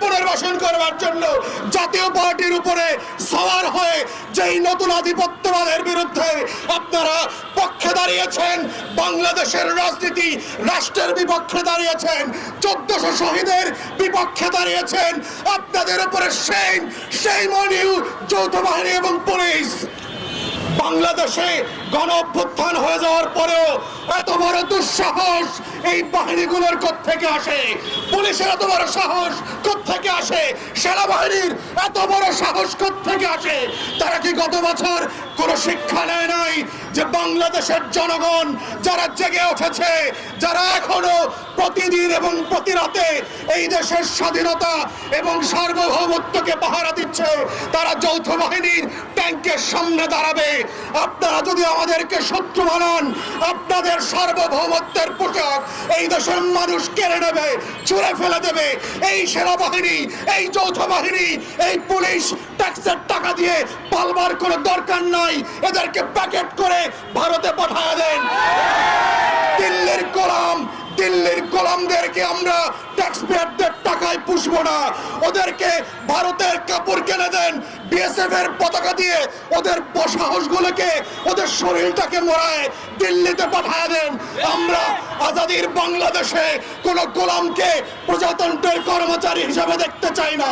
পুনর্বাসন করবার জন্য জাতীয় পার্টির উপরে সওয়ার হয়ে যেই নতুন আধিপত্যবাদের বিরুদ্ধে আপনারা পক্ষে দাঁড়িয়েছেন, বাংলাদেশের রাজনীতি রাষ্ট্রের বিপক্ষে দাঁড়িয়েছেন, 1400 শহীদের বিপক্ষে দাঁড়িয়েছেন, আপনাদের উপরে সেই মনিউ যৌথ বাহিনী এবং পুলিশ। বাংলাদেশে গণ অভ্যুত্থান হয়ে যাওয়ার পরেও এত বড় দুঃসাহস এই বাহিনীগুলোর কোত্থেকে আসে? পুলিশের এত বড় সাহস কোত্থেকে আসে? সেনাবাহিনীর এত বড় সাহস কোত্থেকে আসে? তারা কি গত বছর কোনো শিক্ষা নেয় নাই যে বাংলাদেশের জনগণ যারা জেগে উঠেছে, যারা এখনো প্রতিদিন এবং প্রতি রাতে এই দেশের স্বাধীনতা এবং সার্বভৌমত্বকে পাহারা দিচ্ছে, তারা যৌথ বাহিনীর ট্যাঙ্কের সামনে দাঁড়াবে? আপনারা যদি আমাদেরকে শত্রু বানান, আপনাদের সার্বভৌমত্বের পোশাক এই দেশের মানুষ কেড়ে নেবে, ছুঁড়ে ফেলে দেবে। এই সেনাবাহিনী, এই যৌথ বাহিনী, এই পুলিশ ট্যাক্সের টাকা দিয়ে পালবার কোনো দরকার নাই। এদেরকে প্যাকেট করে ভারতে পাঠায় দেন। দিল্লির গোলামদেরকে আমরা ট্যাক্স পেয়ারদের টাকায় পুষবো না। ওদেরকে ভারতের কাপড় কিনে দেন, বিএসএফ এর পতাকা দিয়ে ওদের সাহসগুলোকে, ওদের শরীরটাকে মোড়ায় দিল্লিতে পাঠায় দেন। আমরা আজাদির বাংলাদেশে কোনো গোলামকে প্রজাতন্ত্রের কর্মচারী হিসাবে দেখতে চাই না।